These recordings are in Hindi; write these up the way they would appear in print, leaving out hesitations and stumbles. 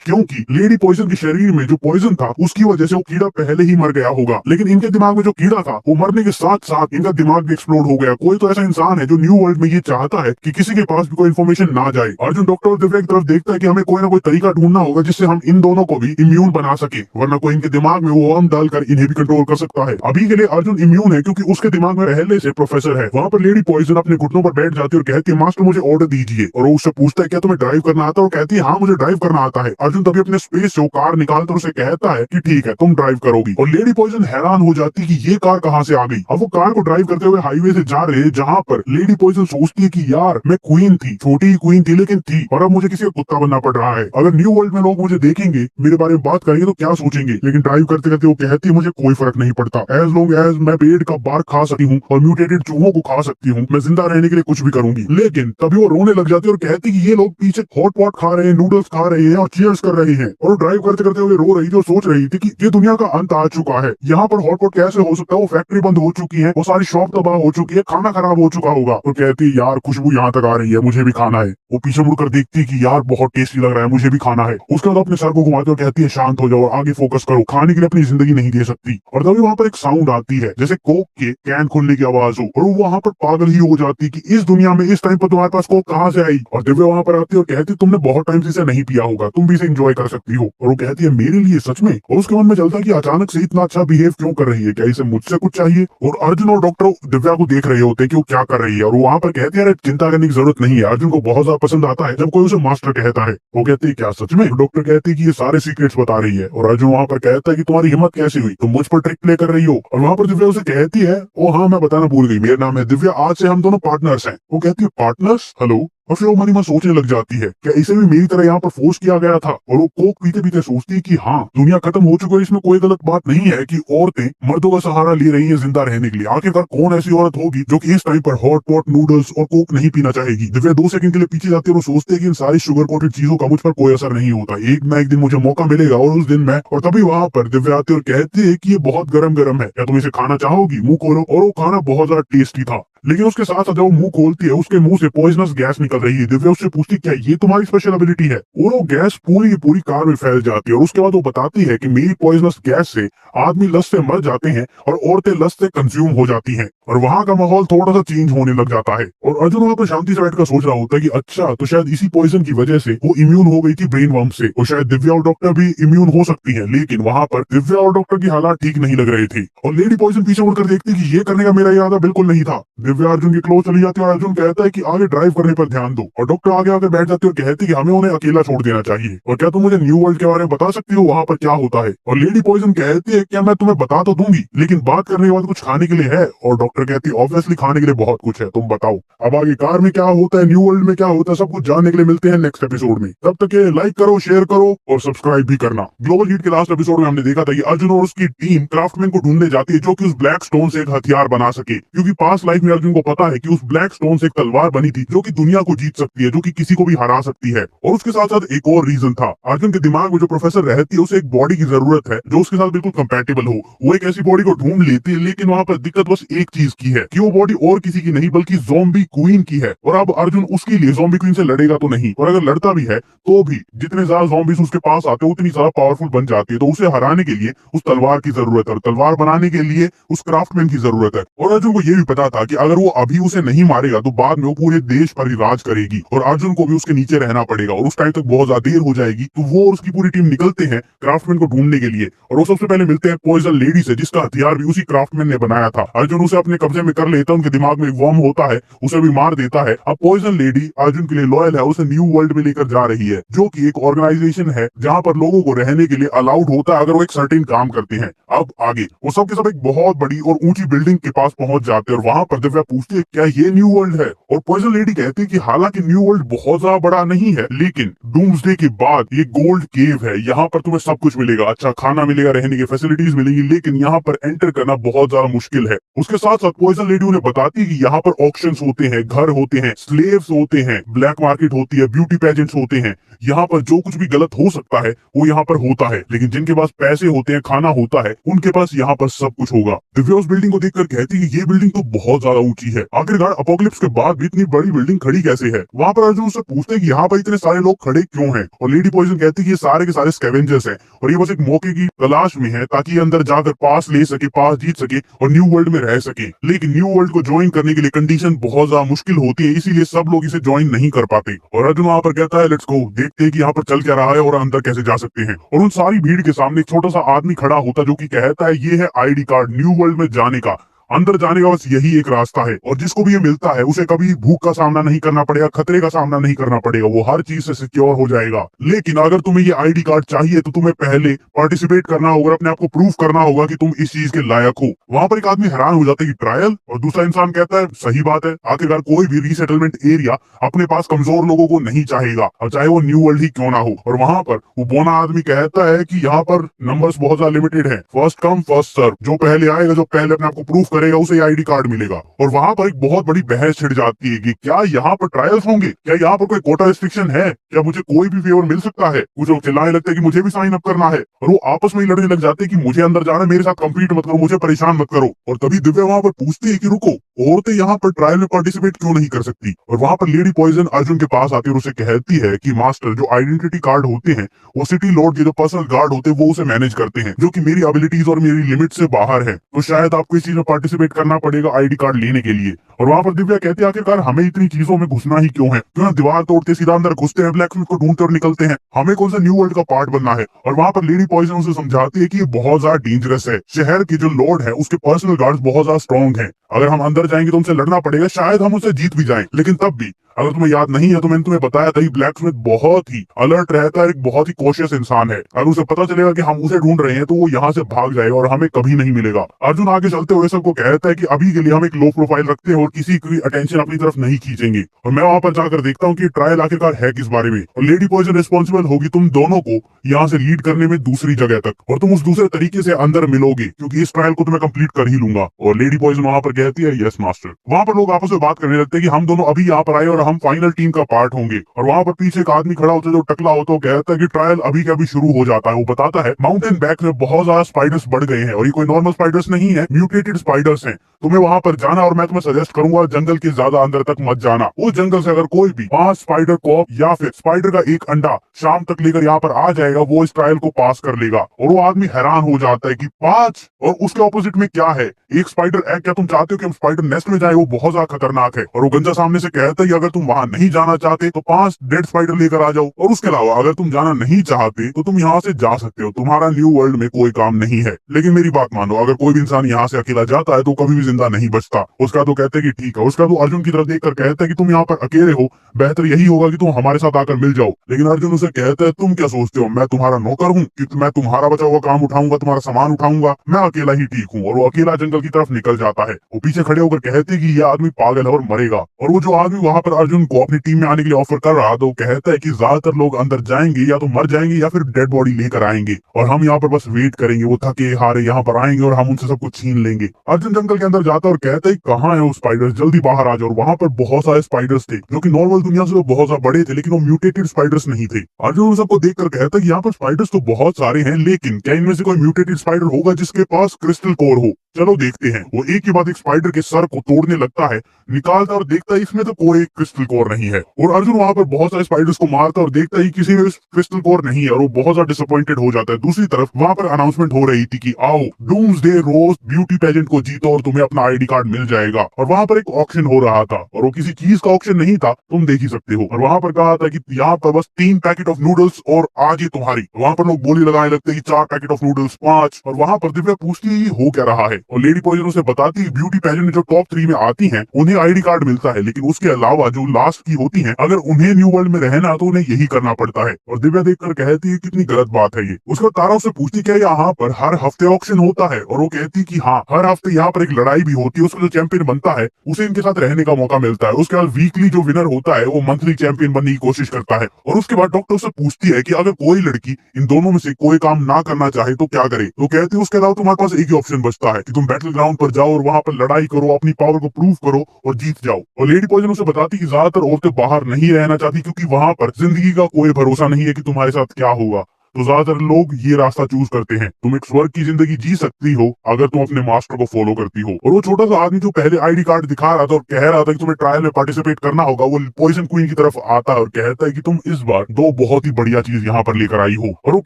क्योंकि लेडी पॉइजन के शरीर में जो पॉइजन था उसकी वजह से वो कीड़ा पहले ही मर गया होगा, लेकिन इनके दिमाग में जो कीड़ा था वो मरने के साथ साथ इनका दिमाग भी एक्सप्लोड हो गया। कोई तो ऐसा इंसान है जो न्यू वर्ल्ड में ये चाहता है कि किसी के पास भी कोई इन्फॉर्मेशन ना जाए। अर्जुन डॉक्टर और दिव्या की तरफ देखता है कि हमें कोई ना कोई तरीका ढूंढना होगा जिससे हम इन दोनों को भी इम्यून बना सके, वरना कोई इनके दिमाग में वो वर्म डालकर इन्हें भी कंट्रोल कर सकता है। अभी के लिए अर्जुन इम्यून है क्योंकि उसके दिमाग में पहले से प्रोफेसर है। वहाँ पर लेडी पॉइजन अपने घुटनों पर बैठ जाती है और कहती है मास्टर मुझे ऑर्डर दीजिए, और वो उससे पूछता है क्या तुम्हें ड्राइव करना आता है, और कहती है हाँ मुझे ड्राइव करना आता है। अर्जुन तभी अपने स्पेस से वो कार निकालकर उसे कहता है कि ठीक है तुम ड्राइव करोगी, और लेडी पॉइजन हैरान हो जाती है कि ये कार कहाँ से आ गई। अब वो कार को ड्राइव करते हुए हाईवे से जा रहे हैं जहाँ पर लेडी पॉइजन सोचती है कि यार मैं क्वीन थी, छोटी ही क्वीन थी लेकिन थी, और अब मुझे किसी का कुत्ता बनना पड़ रहा है। अगर न्यू वर्ल्ड में लोग मुझे देखेंगे, मेरे बारे में बात करेंगे तो क्या सोचेंगे। लेकिन ड्राइव करते करते वो कहती है मुझे कोई फर्क नहीं पड़ता, एज लॉन्ग एज मैं पेड़ का बार खा सकती हूँ और म्यूटेटेड चूहों को खा सकती हूँ, मैं जिंदा रहने के लिए कुछ भी करूंगी। लेकिन तभी वो रोने लग जाती है और कहती कि ये लोग पीछे हॉट पॉट खा रहे हैं, नूडल्स खा रहे हैं और चीयर्स कर रहे हैं। और ड्राइव करते करते हुए रो रही थी और सोच रही थी कि ये दुनिया का अंत आ चुका है, यहाँ पर हॉट पॉट कैसे हो सकता है, वो फैक्ट्री बंद हो चुकी है, वो सारी शॉप तबाह हो चुकी है, खाना खराब हो चुका होगा। और कहती यार खुशबू यहाँ तक आ रही है, मुझे भी खाना है। वो पीछे मुड़कर देखती कि यार बहुत टेस्टी लग रहा है, मुझे भी खाना है। उसके बाद अपने सर को घुमाते और कहती है शांत हो जाओ और आगे फोकस करो, खाने के लिए अपनी जिंदगी नहीं दे सकती। और तभी वहाँ पर एक साउंड आती है जैसे कोक के कैन खुलने की आवाज हो, और वो वहाँ पर पागल ही हो जाती कि इस दुनिया में इस टाइम पर तुम्हारे पास कोक कहाँ से आई। और दिव्या वहाँ पर आती है और कहती तुमने बहुत टाइम से इसे नहीं पिया होगा, तुम भी इसे एंजॉय कर सकती हो। और वो कहती है मेरे लिए सच में। और उसके मन में चलता कि अचानक से इतना अच्छा बिहेव क्यों कर रही है, क्या इसे मुझसे कुछ चाहिए। और अर्जुन और डॉक्टर दिव्या को देख रहे होते कि वो क्या कर रही है, और वहाँ पर कहते हैं चिंता करने की जरूरत नहीं है। अर्जुन को बहुत ज्यादा पसंद आता है जब कोई उसे मास्टर कहता है। वो कहती है क्या सच में। डॉक्टर कहती है कि ये सारे सीक्रेट्स बता रही है। और अर्जुन वहाँ पर कहता है कि तुम्हारी हिम्मत कैसी हुई, तुम मुझ पर ट्रिक प्ले कर रही हो। और वहाँ पर दिव्या उसे कहती है ओ हाँ मैं बताना भूल गई, मेरा नाम है दिव्या, आज से हम दोनों पार्टनर्स हैं। वो कहती है पार्टनर्स, हेलो। और फिर वो मन ही मन सोचने लग जाती है क्या इसे भी मेरी तरह यहाँ पर फोर्स किया गया था। और वो कोक पीते पीते सोचती है कि हाँ दुनिया खत्म हो चुकी है, इसमें कोई गलत बात नहीं है कि औरतें मर्दों का सहारा ले रही हैं जिंदा रहने के लिए। आखिरकार कौन ऐसी औरत होगी जो कि इस टाइम पर हॉट पॉट नूडल्स और कोक नहीं पीना चाहेगी। दिव्या 2 सेकंड के लिए पीछे जाती है और सोचते है कि इन सारी शुगर कोटेड चीजों का मुझ पर कोई असर नहीं होता, एक ना एक दिन मुझे मौका मिलेगा और उस दिन मैं। और तभी वहां पर दिव्या आती है और कहती है कि ये बहुत गरम गरम है, क्या तुम इसे खाना चाहोगी, मुंह खोलो। और वो खाना बहुत ज्यादा टेस्टी था, लेकिन उसके साथ साथ जब वो मुंह खोलती है उसके मुंह से पॉइजनस गैस निकल रही है। दिव्या उससे पूछती क्या ये तुम्हारी स्पेशल एबिलिटी है। और वो गैस पूरी की पूरी कार में फैल जाती है। और उसके बाद वो बताती है कि मेरी पॉइजनस गैस से आदमी लस्ट से मर जाते हैं और औरतें लस्ट से कंज्यूम हो जाती हैं। और वहां का माहौल थोड़ा सा चेंज होने लग जाता है। और अर्जुन वहां पर शांति से बैठकर सोच रहा होता है कि अच्छा तो शायद इसी पॉइजन की वजह से वो इम्यून हो गई थी ब्रेन वर्म से, और शायद दिव्या और डॉक्टर भी इम्यून हो सकती है। लेकिन वहां पर दिव्या और डॉक्टर की हालात ठीक नहीं लग रहे थे। और लेडी पॉइजन पीछे मुड़कर देखती कि ये करने का मेरा इरादा बिल्कुल नहीं था। दिव्या अर्जुन की क्लोज चली जाती है और अर्जुन कहता है कि आगे ड्राइव करने पर ध्यान दो। और डॉक्टर आगे आकर बैठ जाती है और कहती है कि हमें उन्हें अकेला छोड़ देना चाहिए, और क्या तुम मुझे न्यू वर्ल्ड के बारे में बता सकती हो वहाँ पर क्या होता है। और लेडी पॉइजन कहती है क्या मैं तुम्हें बता तो दूंगी, लेकिन बात करने के बाद कुछ खाने के लिए है। और डॉक्टर कहती है ऑब्वियसली खाने के लिए बहुत कुछ है, तुम बताओ। अब आगे कार में क्या होता है, न्यू वर्ल्ड में क्या होता है, सब कुछ जानने के लिए मिलते हैं नेक्स्ट एपिसोड में। तब तक लाइक करो, शेयर करो और सब्सक्राइब भी करना। ग्लोबल हीट के लास्ट एपिसोड में हमने देखा था कि अर्जुन और उसकी टीम क्राफ्टमैन को ढूंढने जाती है जो कि उस ब्लैक स्टोन से एक हथियार बना सके, क्योंकि पास्ट लाइफ में अर्जुन को पता है कि उस ब्लैक स्टोन से एक तलवार बनी थी जो कि दुनिया को जीत सकती है, जो कि किसी को भी हरा सकती है। और उसके साथ साथ एक और रीजन था, अर्जुन के दिमाग में जो प्रोफेसर रहती है उसे एक बॉडी की जरूरत है जो उसके साथ बिल्कुल कंपैटिबल हो। वो एक ऐसी बॉडी को ढूंढ लेती है, लेकिन वहां पर दिक्कत बस एक चीज की है कि वो बॉडी और किसी की नहीं बल्कि ज़ॉम्बी क्वीन की है। और अब अर्जुन उसके लिए ज़ॉम्बी क्वीन से लड़ेगा तो नहीं, और अगर लड़ता भी है तो भी जितने ज्यादा ज़ॉम्बीज उसके पास आते हैं उतनी ज्यादा पावरफुल बन जाती है। तो उसे हराने के लिए उस तलवार की जरूरत है, और तलवार बनाने के लिए उस क्राफ्टमैन की जरूरत है। और अर्जुन को ये भी पता था कि अगर वो अभी उसे नहीं मारेगा तो बाद में वो पूरे देश पर ही राज करेगी और अर्जुन को भी उसके नीचे रहना पड़ेगा, और उस टाइम तक बहुत ज्यादा देर हो जाएगी। तो वो और उसकी पूरी टीम निकलते हैं क्राफ्टमैन को ढूंढने के लिए, और वो सबसे पहले मिलते हैं पॉइजन लेडी से जिसका हथियार भी उसी क्राफ्टमैन ने बनाया था। अर्जुन उसे अपने कब्जे में कर लेता है, उनके दिमाग में एक वर्म होता है, उसे भी मार देता है। अब पॉइजन लेडी अर्जुन के लिए लॉयल है, उसे न्यू वर्ल्ड में लेकर जा रही है जो कि एक ऑर्गेनाइजेशन है जहाँ पर लोगों को रहने के लिए अलाउड होता है अगर वो एक सर्टेन काम करते हैं। अब आगे वो सब के सब एक बहुत बड़ी और ऊंची बिल्डिंग के पास पहुंच जाते हैं, और वहां पर दिव्या पूछती है क्या ये न्यू वर्ल्ड है। और पॉइजन लेडी कहती है कि हालांकि न्यू वर्ल्ड बहुत ज्यादा बड़ा नहीं है, लेकिन डूम्सडे के बाद ये गोल्ड केव है, यहाँ पर तुम्हें सब कुछ मिलेगा, अच्छा खाना मिलेगा, रहने की फैसिलिटीज मिलेंगी, लेकिन यहाँ पर एंटर करना बहुत ज्यादा मुश्किल है। उसके साथ साथ पॉइजन लेडी उन्हें बताती है कि यहाँ पर ऑक्शंस होते हैं, घर होते हैं, स्लेव्स होते हैं, ब्लैक मार्केट होती है, ब्यूटी पेजेंट्स होते हैं, यहाँ पर जो कुछ भी गलत हो सकता है वो यहाँ पर होता है, लेकिन जिनके पास पैसे होते हैं, खाना होता है, उनके पास यहाँ पर सब कुछ होगा। दिव्या उस बिल्डिंग को देखकर कहती है कि ये बिल्डिंग तो बहुत ज्यादा ऊंची है, आखिरकार अपोकलिप्स के बाद भी इतनी बड़ी बिल्डिंग खड़ी कैसे है। वहाँ पर अर्जुन उससे पूछते हैं कि यहाँ पर इतने सारे लोग खड़े क्यों हैं, और लेडी पॉइजन कहती है कि ये सारे के सारे स्कैवेंजर्स हैं और ये बस एक मौके की तलाश में है ताकि ये अंदर जाकर पास ले सके, पास जीत सके और न्यू वर्ल्ड में रह सके। लेकिन न्यू वर्ल्ड को ज्वाइन करने के लिए कंडीशन बहुत ज्यादा मुश्किल होती है, इसीलिए सब लोग इसे ज्वाइन नहीं कर पाते। और अर्जुन वहाँ पर कहता है लेट्स गो, देखते हैं कि यहाँ पर चल क्या रहा है और अंदर कैसे जा सकते हैं। और उन सारी भीड़ के सामने एक छोटा सा आदमी खड़ा होता जो कि कहता है ये है आईडी कार्ड न्यू वर्ल्ड में जाने का, अंदर जाने का बस यही एक रास्ता है, और जिसको भी ये मिलता है उसे कभी भूख का सामना नहीं करना पड़ेगा, खतरे का सामना नहीं करना पड़ेगा, वो हर चीज से सिक्योर हो जाएगा। लेकिन अगर तुम्हें ये आईडी कार्ड चाहिए तो तुम्हें पहले पार्टिसिपेट करना होगा, अपने आप को प्रूव करना होगा कि तुम इस चीज के लायक हो। वहां पर एक आदमी हैरान हो जाता है कि ट्रायल, और दूसरा इंसान कहता है सही बात है, आखिरकार कोई भी रीसेटलमेंट एरिया अपने पास कमजोर लोगों को नहीं चाहेगा, और चाहे वो न्यू वर्ल्ड ही क्यों ना हो। और वहां पर वो बोना आदमी कहता है कि यहाँ पर नंबर्स बहुत ज्यादा लिमिटेड है, फर्स्ट कम फर्स्ट सर्व, जो पहले आएगा, जो पहले अपने आप को प्रूव करेगा उसे आईडी कार्ड मिलेगा। और वहां पर एक बहुत बड़ी बहस छिड़ जाती है कि क्या यहाँ पर ट्रायल्स होंगे, क्या यहाँ पर कोई कोटा रिस्ट्रिक्शन है, क्या मुझे कोई भी फेवर मिल सकता है। कुछ लोग चिल्लाने लगते हैं कि मुझे भी साइन अप करना है, और वो आपस में ही लड़ने लग जाते हैं कि मुझे अंदर जाना है, मेरे साथ कंप्लीट मत करो, मुझे परेशान मत करो। और तभी दिव्या वहां पर पूछती है कि रुको, औरतें यहाँ पर ट्रायल में पार्टिसिपेट क्यों नहीं कर सकती। और वहां पर लेडी पॉइजन अर्जुन के पास आती है और उसे कहती है कि मास्टर, जो आइडेंटिटी कार्ड होते हैं वो सिटी लॉर्ड के जो पर्सनल गार्ड होते हैं वो उसे मैनेज करते हैं, जो कि मेरी एबिलिटीज और मेरी लिमिट से बाहर है, तो शायद आपको इस चीज में पार्टिसिपेट करना पड़ेगा आईडी कार्ड लेने के लिए। और वहां पर दिव्या कहती है आखिरकार हमें इतनी चीजों में घुसना ही क्यों है, क्यों दीवार तोड़ते सीधा अंदर घुसते हैं, ब्लैक स्मिथ को ढूंढते और निकलते हैं, हमें कौन सा न्यू वर्ल्ड का पार्ट बनना है। और वहां पर लेडी पॉइजन उसे समझाती है कि ये बहुत ज्यादा डेंजरस है, शहर के जो लॉर्ड है उसके पर्सनल गार्ड्स बहुत ज्यादा स्ट्रॉन्ग है, अगर हम अंदर जाएंगे तो उनसे लड़ना पड़ेगा, शायद हम उनसे जीत भी जाएं, लेकिन तब भी अगर तुम्हें याद नहीं है तो मैंने तुम्हें बताया था, ब्लैक स्मिथ बहुत ही अलर्ट रहता है, एक बहुत ही कॉशियस इंसान है, अगर उसे पता चलेगा कि हम उसे ढूंढ रहे हैं तो वो यहाँ से भाग जाएगा और हमें कभी नहीं मिलेगा। अर्जुन आगे चलते हुए सबको कहता है कि अभी के लिए हम एक लो प्रोफाइल रखते हैं और किसी की अटेंशन अपनी तरफ नहीं खींचेंगे, और मैं वहां पर जाकर देखता हूँ कि ट्रायल आखिरकार है किस बारे में। और लेडी पॉइजन रिस्पॉन्सिबल होगी तुम दोनों को यहाँ से लीड करने में दूसरी जगह तक, और तुम उस दूसरे तरीके से अंदर मिलोगे क्योंकि इस ट्रायल को तो मैं कंप्लीट कर ही लूंगा। और लेडी पॉइजन वहां पर कहती है यस मास्टर। वहां पर लोग आपस में बात करने लगते हैं कि हम दोनों अभी यहाँ पर आए और हम फाइनल टीम का पार्ट होंगे। और वहां पर पीछे एक आदमी खड़ा होता है जो टकला होता है, कहता है कि ट्रायल अभी के अभी शुरू हो जाता है। वो बताता है माउंटेन बैक में बहुत ज्यादा स्पाइडर्स बढ़ गए हैं, और ये कोई नॉर्मल स्पाइडर्स नहीं है, म्यूटेटेड स्पाइडर्स हैं, तुम्हें वहां पर जाना, और मैं तुम्हें सजेस्ट करूंगा जंगल के ज्यादा अंदर तक मत जाना। उस जंगल से अगर कोई भी 5 स्पाइडर कॉप या फिर स्पाइडर का एक अंडा शाम तक लेकर यहाँ पर आ जाएगा, वो इस ट्रायल को पास कर लेगा। और वो आदमी हैरान हो जाता है कि 5, और उसके ऑपोजिट में क्या है, एक स्पाइडर एग, क्या तुम चाहते हो कि हम स्पाइडर नेस्ट में जाए, वो बहुत ज्यादा खतरनाक है। और वो गंजा सामने से कहता है अगर तुम वहां नहीं जाना चाहते तो 5 डेड स्पाइडर लेकर आ जाओ, और उसके अलावा अगर तुम जाना नहीं चाहते तो तुम यहाँ से जा सकते हो, तुम्हारा न्यू वर्ल्ड में कोई काम नहीं है। लेकिन मेरी बात मानो, अगर कोई भी इंसान यहाँ से अकेला जाता है तो कभी भी जिंदा नहीं बचता। उसका तो कहते हैं कि ठीक है, उसका तो अर्जुन की तरफ देखकर कहता है कि तुम यहाँ पर अकेले हो, बेहतर यही होगा कि तुम हमारे साथ आकर मिल जाओ। लेकिन अर्जुन उसे कहता है तुम क्या सोचते हो, मैं तुम्हारा नौकर हूँ कि मैं तुम्हारा बचा हुआ काम उठाऊंगा, तुम्हारा सामान उठाऊंगा, मैं अकेला ही ठीक हूँ। और वो अकेला जंगल की तरफ निकल जाता है। वो पीछे खड़े होकर कहते कि ये आदमी पागल है और मरेगा। और वो जो आदमी वहां पर अर्जुन को अपनी टीम में आने के लिए ऑफर कर रहा था, वो कहता है कि ज्यादातर लोग अंदर जाएंगे या तो मर जाएंगे या फिर डेड बॉडी लेकर आएंगे, और हम यहाँ पर बस वेट करेंगे, वो थके हारे यहाँ पर आएंगे और हम उनसे सब कुछ छीन लेंगे। अर्जुन जंगल के अंदर जाता है और कहता है कहाँ है वो स्पाइडर्स, जल्दी बाहर आ जाओ। और वहां पर बहुत सारे स्पाइडर्स थे जो कि नॉर्मल दुनिया से तो बहुत ज्यादा बड़े थे, लेकिन वो म्यूटेटेड स्पाइडर्स नहीं थे। अर्जुन सबको देखकर कहता है कि यहाँ पर स्पाइडर्स तो बहुत सारे हैं, लेकिन क्या इनमें से कोई म्यूटेटेड स्पाइडर होगा जिसके पास क्रिस्टल कोर हो, चलो देखते हैं। वो एक के बाद एक स्पाइडर के सर को तोड़ने लगता है, निकालता और देखता है इसमें तो कोई क्रिस्टल कोर नहीं है। और अर्जुन वहां पर बहुत सारे स्पाइडर्स को मारता और देखता है किसी में क्रिस्टल कोर नहीं है, और वो बहुत ज्यादा डिसअपॉइंटेड हो जाता है। दूसरी तरफ वहां पर अनाउंसमेंट हो रही थी कि आओ डूम्सडे रोज ब्यूटी पेजेंट को जीतो और तुम्हें अपना आईडी कार्ड मिल जाएगा। और वहां पर एक ऑक्शन हो रहा था, और वो किसी चीज का ऑक्शन नहीं था, तुम देख ही सकते हो। और वहां पर कहा था कि यहाँ पर बस 3 पैकेट ऑफ नूडल्स और आज ही तुम्हारी। वहां पर लोग बोली लगाने लगते हैं कि 4 पैकेट ऑफ नूडल्स 5। और वहां पर दिव्या पूछती है हो क्या रहा है, और लेडी पॉइजन उसे बताती है ब्यूटी पेजेंट जो टॉप 3 में आती हैं उन्हें आईडी कार्ड मिलता है, लेकिन उसके अलावा जो लास्ट की होती हैं अगर उन्हें न्यू वर्ल्ड में रहना तो उन्हें यही करना पड़ता है। और दिव्या देखकर कहती है कितनी गलत बात है ये। उसका तारा उससे पूछती क्या यहाँ पर हर हफ्ते ऑक्शन होता है, और वो कहती कि हाँ हर हफ्ते यहाँ पर एक लड़ाई भी होती है, उसमें जो चैंपियन बनता है उसे इनके साथ रहने का मौका मिलता है। उसके बाद वीकली जो विनर होता है वो मंथली चैंपियन बनने की कोशिश करता है। और उसके बाद डॉक्टर उससे पूछती है कि अगर कोई लड़की इन दोनों में से कोई काम ना करना चाहे तो क्या करे, तो कहती है उसके अलावा तुम्हारे पास एक ही ऑप्शन बचता है कि तुम बैटल ग्राउंड पर जाओ और वहां पर लड़ाई करो, अपनी पावर को प्रूव करो और जीत जाओ। और लेडी पॉइजन उसे बताती कि ज्यादातर औरतें बाहर नहीं रहना चाहती क्योंकि वहां पर जिंदगी का कोई भरोसा नहीं है कि तुम्हारे साथ क्या होगा। तो ज्यादातर लोग ये रास्ता चूज करते हैं। तुम एक स्वर्ग की जिंदगी जी सकती हो अगर तुम अपने मास्टर को फॉलो करती हो। और वो छोटा सा आदमी जो पहले आईडी कार्ड दिखा रहा था और कह रहा था कि तुम्हें ट्रायल में पार्टिसिपेट करना होगा, वो पॉइजन क्वीन की तरफ आता है और कहता है कि तुम इस बार दो बहुत ही बढ़िया चीज यहाँ पर लेकर आई हो। और वो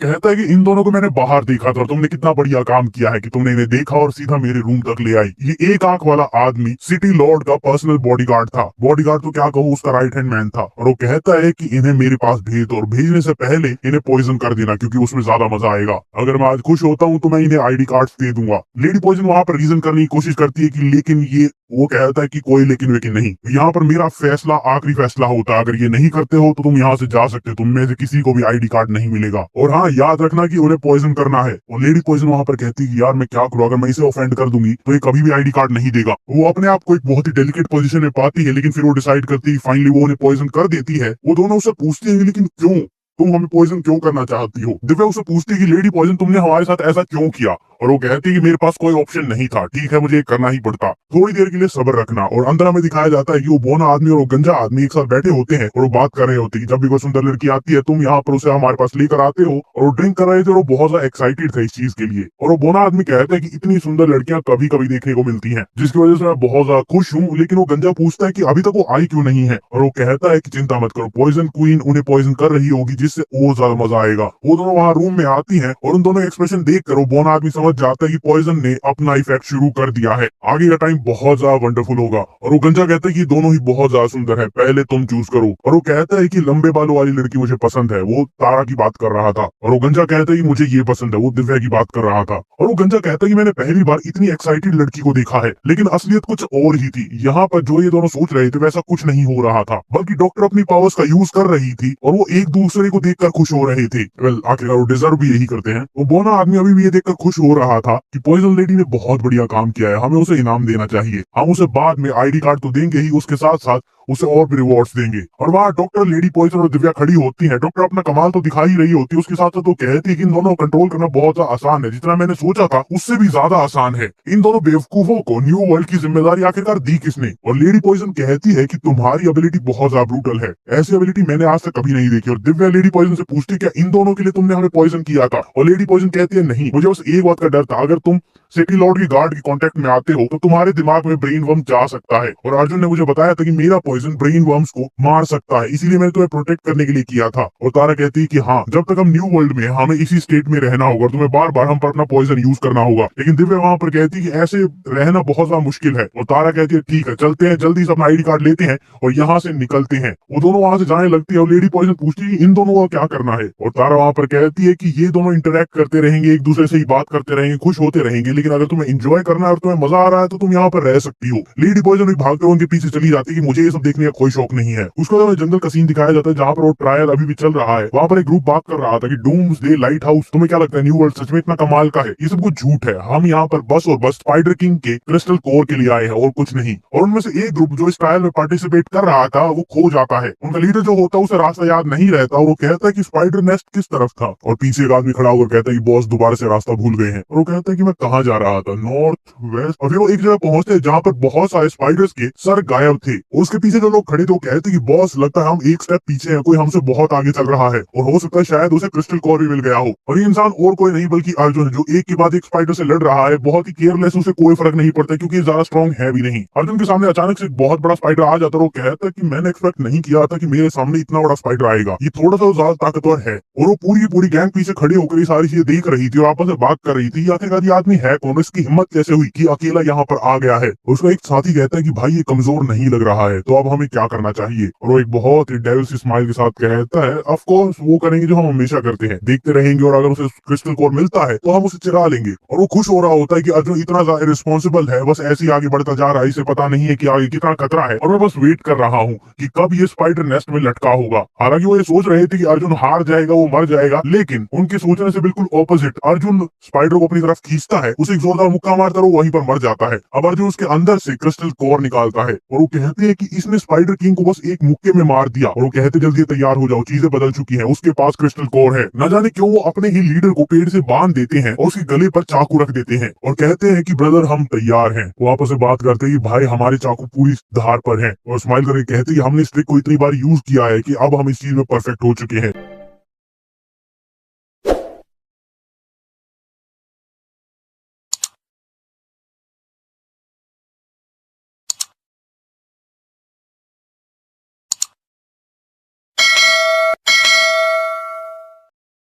कहता है कि इन दोनों को मैंने बाहर देखा था और तुमने कितना बढ़िया काम किया है कि तुमने इन्हें देखा और सीधा मेरे रूम तक ले आई। ये एक आंख वाला आदमी सिटी लॉर्ड का पर्सनल बॉडीगार्ड था। बॉडीगार्ड तो क्या कहूँ, उसका राइट हैंड मैन था। और वो कहता है कि इन्हें मेरे पास भेज दो और भेजने से पहले इन्हें पॉइजन कर देना क्योंकि उसमें ज्यादा मजा आएगा। अगर मैं आज खुश होता हूँ तो मैं इन्हें आईडी कार्ड्स दे दूंगा। लेडी पॉइजन वहां पर रीजन करने की कोशिश करती है कि लेकिन ये, वो कहता है कि कोई लेकिन वेकिन नहीं, यहाँ पर मेरा फैसला आखिरी फैसला होता है। अगर ये नहीं करते हो तो तुम यहाँ से जा सकते हो, तुम में से किसी को भी आईडी कार्ड नहीं मिलेगा। और हाँ, याद रखना कि उन्हें पॉइजन करना है। और लेडी पॉइजन वहां पर कहती है कि यार मैं क्या करूँ, अगर मैं इसे ऑफेंड कर दूंगी तो ये कभी भी आईडी कार्ड नहीं देगा। वो अपने आप को एक बहुत ही डेलिकेट पोजीशन में पाती है, लेकिन फिर वो डिसाइड करती है, फाइनली वो उन्हें पॉइजन कर देती है। वो दोनों उससे पूछती है लेकिन क्यों, तुम हमें पॉइजन क्यों करना चाहती हो। दिव्या उसे पूछती है कि लेडी पॉइजन तुमने हमारे साथ ऐसा क्यों किया। और वो कहती है कि मेरे पास कोई ऑप्शन नहीं था, ठीक है मुझे करना ही पड़ता, थोड़ी देर के लिए सब्र रखना। और अंदर हमें दिखाया जाता है कि वो बोना आदमी और वो गंजा आदमी एक साथ बैठे होते हैं और वो बात कर रहे होते हैं। जब भी कोई सुंदर लड़की आती है तुम यहाँ पर उसे हमारे पास लेकर आते हो। और वो ड्रिंक कर रहे थे और वो बहुत ज्यादा एक्साइटेड थे इस चीज के लिए। और वो बोना आदमी कहता है कि इतनी सुंदर लड़कियां कभी कभी देखने को मिलती है, जिसकी वजह से मैं बहुत ज्यादा खुश हूँ। लेकिन वो गंजा पूछता है कि अभी तक वो आई क्यों नहीं है। और वो कहता है कि चिंता मत करो, पॉइजन क्वीन उन्हें पॉइजन कर रही होगी जिससे और ज्यादा मजा आएगा। वो दोनों वहाँ रूम में आती है और उन दोनों एक्सप्रेशन देख कर वो बोना आदमी समझ जाता है कि पॉइजन ने अपना इफेक्ट शुरू कर दिया है, आगे का टाइम बहुत ज्यादा वंडरफुल होगा। और वो गंजा कहता है कि दोनों ही बहुत ज्यादा सुंदर है, पहले तुम चूज करो। और वो कहता है कि लंबे बालों वाली लड़की मुझे पसंद है, वो तारा की बात कर रहा था। और वो गंजा कहता है कि मुझे ये पसंद है, वो दिव्या की बात कर रहा था। और वो गंजा कहता है कि मैंने पहली बार इतनी एक्साइटेड लड़की को देखा है, लेकिन असलियत कुछ और ही थी। यहाँ पर जो ये दोनों सोच रहे थे वैसा कुछ नहीं हो रहा था, बल्कि डॉक्टर अपनी पावर्स का यूज कर रही थी और वो एक दूसरे को देखकर खुश हो रहे थे। वेल आखिरकार वो डिजर्व भी यही करते हैं। वो बोना आदमी अभी भी ये देखकर खुश हो रहा था कि पॉइजन लेडी ने बहुत बढ़िया काम किया है, हमें उसे इनाम देना चाहिए। हम उसे बाद में आईडी कार्ड तो देंगे ही, उसके साथ साथ उसे और भी रिवॉर्ड्स देंगे। और वहाँ डॉक्टर, लेडी पॉइजन और दिव्या खड़ी होती हैं। डॉक्टर अपना कमाल तो दिखा ही रही होती है, उसके साथ साथ वो कहती है कि इन दोनों को कंट्रोल करना बहुत ज्यादा आसान है, जितना मैंने सोचा था उससे भी ज्यादा आसान है। इन दोनों बेवकूफों को न्यू वर्ल्ड की जिम्मेदारी आखिरकार दी किसने। और लेडी पॉइजन कहती है कि तुम्हारी एबिलिटी बहुत ज्यादा ब्रूटल है, ऐसी एबिलिटी मैंने आज तक कभी नहीं देखी। और दिव्या लेडी पॉइजन से पूछती है क्या इन दोनों के लिए तुमने हमें पॉइजन किया था। और लेडी पॉइजन कहती है नहीं, मुझे बस एक बात का डर था, अगर तुम सिटी लॉर्ड की गार्ड के कांटेक्ट में आते हो तो तुम्हारे दिमाग में ब्रेन वर्म जा सकता है। और अर्जुन ने मुझे बताया था कि मेरा पॉइजन ब्रेन वर्म्स को मार सकता है, इसीलिए मैंने तुम्हें प्रोटेक्ट करने के लिए किया था। और तारा कहती है कि हाँ, जब तक हम न्यू वर्ल्ड में हमें इसी स्टेट में रहना होगा, तुम्हें बार बार हम पर अपना पॉइजन यूज करना होगा। लेकिन दिव्या वहां पर कहती है कि ऐसे रहना बहुत ज्यादा मुश्किल है। और तारा कहती है ठीक है, चलते हैं, जल्दी से अपना आईडी कार्ड लेते हैं और यहाँ से निकलते हैं। वो दोनों वहां से जाने लगती है और लेडी पॉइजन पूछती है इन दोनों को क्या करना है। और तारा वहां पर कहती है कि ये दोनों इंटरेक्ट करते रहेंगे, एक दूसरे से ही बात करते रहेंगे, खुश होते रहेंगे, लेकिन अगर तुम्हें इंजॉय करना है और तुम्हें मजा आ रहा है तो तुम यहाँ पर रह सकती हो। लेडी पॉइजन भी भागते हुए उनके पीछे चली जाती है कि मुझे ये सब देखने का कोई शौक नहीं है। उसके बाद जंगल का सीन दिखाया जाता है जहाँ पर वो ट्रायल अभी भी चल रहा है। वहाँ पर एक ग्रुप बात कर रहा था कि डूम्सडे लाइट हाउस, तुम्हें क्या लगता है न्यू वर्ल्ड सच में इतना कमाल का है। ये सब कुछ झूठ है, हम यहाँ पर बस और बस स्पाइडर किंग के क्रिस्टल कोर के लिए आए हैं और कुछ नहीं। और उनमें से एक ग्रुप जो इस ट्रायल में पार्टिसिपेट कर रहा था वो खो जाता है। उनका लीडर जो होता है उसे रास्ता याद नहीं रहता और वो कहता है कि स्पाइडर नेस्ट किस तरफ था। और पीछे एक आदमी खड़ा होकर कहता है कि बॉस दोबारा से रास्ता भूल गए हैं। और वो कहता है कि मैं कहाँ जा रहा था, नॉर्थ वेस्ट। और फिर वो एक जगह पहुंचते हैं जहाँ पर बहुत सारे स्पाइडर्स के सर गायब थे। उसके पीछे जो लोग खड़े थे वो कहते कि बॉस लगता है हम एक स्टेप पीछे हैं, कोई हमसे बहुत आगे चल रहा है और हो सकता है शायद उसे क्रिस्टल कोर भी मिल गया हो। और ये इंसान और कोई नहीं बल्कि अर्जुन है, जो एक के बाद एक स्पाइडर से लड़ रहा है, बहुत ही केयरलेस, उसे कोई फर्क नहीं पड़ता क्योंकि ये ज्यादा स्ट्रॉन्ग है भी नहीं। अर्जुन के सामने अचानक से एक बहुत बड़ा स्पाइडर आ जाता है और वो कहता है कि मैंने एक्सपेक्ट नहीं किया था कि मेरे सामने इतना बड़ा स्पाइडर आएगा, ये थोड़ा सा ज्यादा ताकतवर है। और वो पूरी की पूरी गैंग पीछे खड़े होकर ये सारी चीजें देख रही थी और आपस में बात कर रही थी, आखिरकार ये आदमी है कौन, इसकी हिम्मत कैसे हुई कि अकेला यहाँ पर आ गया है। उसका एक साथी कहता है कि भाई ये कमजोर नहीं लग रहा है, तो अब हमें क्या करना चाहिए। और वो एक बहुत ही डेविल सी स्माइल के साथ कहता है ऑफ कोर्स वो करेंगे जो हम हमेशा करते हैं, देखते रहेंगे और अगर उसे क्रिस्टल कोर मिलता है तो हम उसे चुरा लेंगे। और वो खुश हो रहा होता है कि अर्जुन इतना ज्यादा रिस्पॉन्सिबल है, बस ऐसे ही आगे बढ़ता जा रहा है, इसे पता नहीं है कि आगे कितना खतरा है और मैं बस वेट कर रहा हूँ कि कब ये स्पाइडर नेस्ट में लटका होगा। हालांकि वो ये सोच रहे थे कि अर्जुन हार जाएगा, वो मर जाएगा, लेकिन उनके सोचने से बिल्कुल ऑपोजिट, अर्जुन स्पाइडर को अपनी तरफ खींचता है, उसे से एक जोरदार मुक्का मारता है, वो वहीं पर मर जाता है। अब अर्जुन उसके अंदर से क्रिस्टल कोर निकालता है और वो कहते हैं कि इसने स्पाइडर किंग को बस एक मुक्के में मार दिया, और वो कहते जल्दी तैयार हो जाओ, चीजें बदल चुकी हैं, उसके पास क्रिस्टल कोर है। न जाने क्यों वो अपने ही लीडर को पेड़ से बांध देते हैं और उसके गले पर चाकू रख देते हैं और कहते हैं कि ब्रदर हम तैयार हैं। वो आपस में बात करते हैं कि भाई हमारे चाकू पूरी धार पर हैं, और स्माइल करके कहते हैं कि हमने इस ट्रिक को इतनी बार यूज किया है कि अब हम इस चीज में परफेक्ट हो चुके हैं।